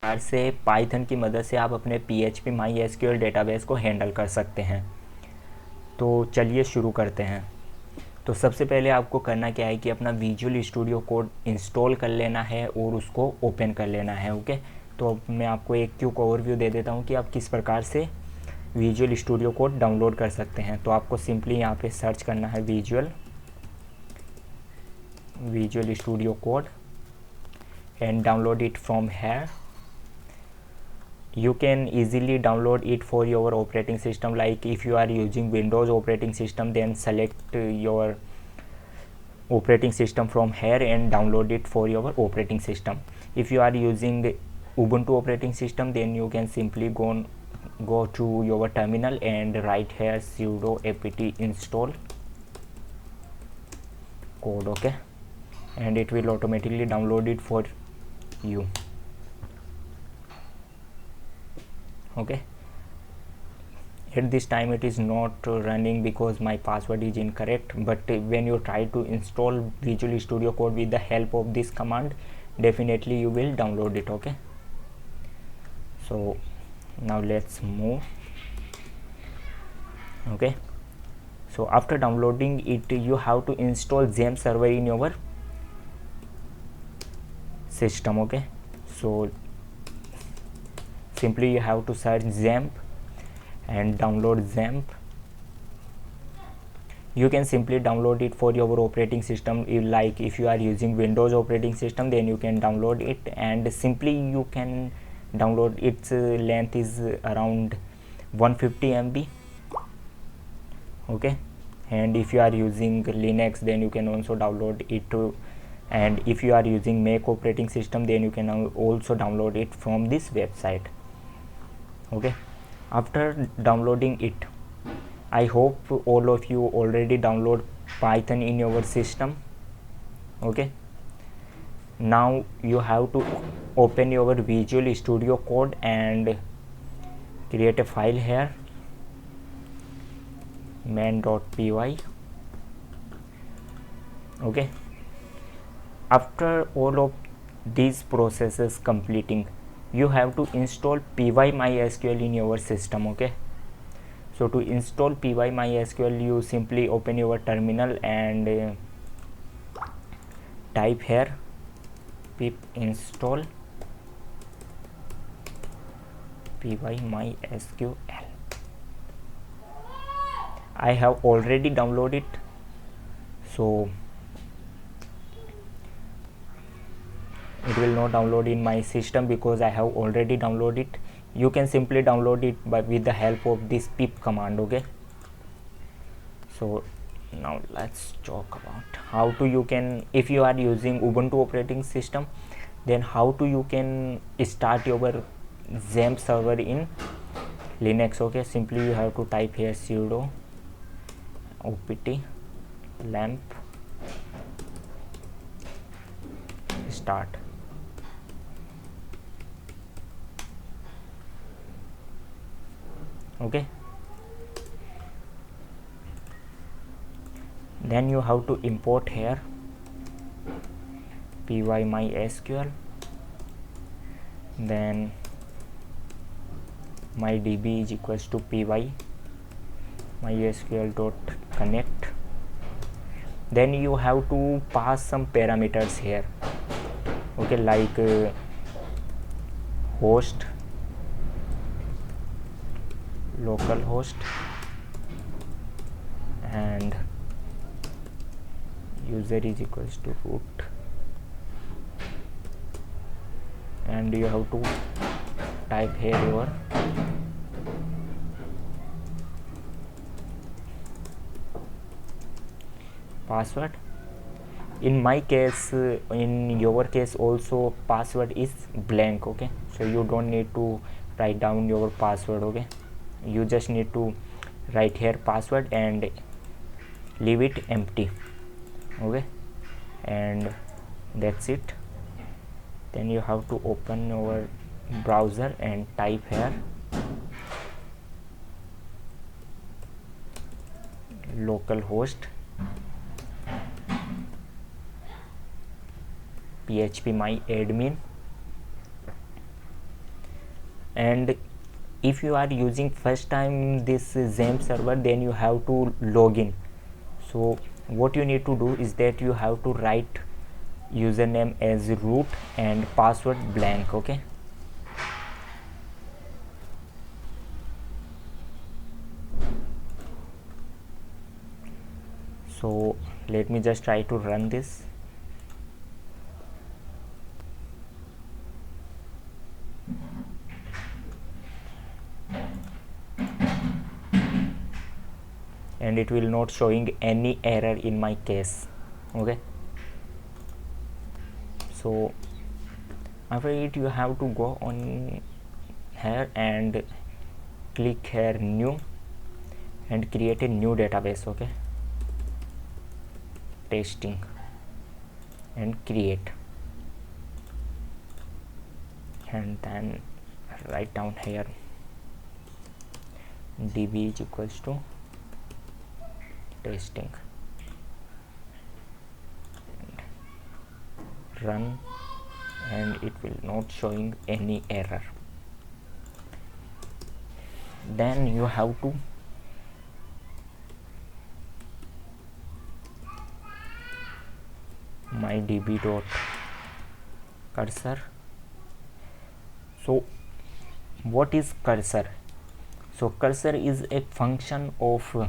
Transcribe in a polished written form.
प्रकार से पाइथन की मदद से आप अपने PHP MySQL डेटाबेस को हैंडल कर सकते हैं। तो चलिए शुरू करते हैं। तो सबसे पहले आपको करना क्या है कि अपना विजुअल स्टूडियो कोड इंस्टॉल कर लेना है और उसको ओपन कर लेना है। ओके, तो अब मैं आपको एक क्विक ओवरव्यू दे देता हूँ कि आप किस प्रकार से विजुअल स्टूडियो कोड डाउनलोड कर सकते हैं। तो आपको सिंपली यहाँ पे सर्च करना है visual studio code and download it from here. You can easily download it for your operating system, like if you are using Windows operating system, then select your operating system from here and download it for your operating system. If you are using Ubuntu operating system, then you can simply go to your terminal and write here sudo apt install code. Okay, and it will automatically download it for you. Okay, at this time it is not running because my password is incorrect, but when you try to install Visual Studio Code with the help of this command, definitely you will download it. Okay, so now let's move. Okay, so after downloading it, you have to install XAMPP server in your system. Okay, so simply you have to search XAMPP and download XAMPP. You can simply download it for your operating system. Like if you are using Windows operating system, then you can download it, and simply you can download its length is around 150 MB. Okay, and if you are using Linux, then you can also download it too. And if you are using Mac operating system, then you can also download it from this website. Okay, after downloading it, I hope all of you already download Python in your system. Okay, now you have to open your Visual Studio Code and create a file here, main.py. Okay, after all of these processes completing, you have to install PyMySQL in your system. Okay, so to install PyMySQL, you simply open your terminal and type here pip install PyMySQL. I have already downloaded it, so it will not download in my system because I have already downloaded it. You can simply download it with the help of this pip command. Okay, so now let's talk about how to you can, if you are using Ubuntu operating system, then how to you can start your XAMPP server in Linux. Okay, simply you have to type here sudo opt lamp start. Okay, then you have to import here PyMySQL, then mydb is equals to pymysql.connect. then you have to pass some parameters here. Okay, like host, localhost, and user is equals to root, and you have to type here your password. In my case, in your case also, password is blank. Okay, so you don't need to write down your password. Okay, you just need to write here password and leave it empty. Okay, and that's it. Then you have to open your browser and type here localhost php my admin And if you are using first time this XAMPP server, then you have to log in. So what you need to do is that you have to write username as root and password blank. Okay, so let me just try to run this. And it will not showing any error in my case. Okay, so after it you have to go on here and click here new and create a new database. Okay, testing and create, and then write down here db is equals to testing and run, and it will not showing any error. Then you have to my db dot cursor. So what is cursor? So cursor is a function of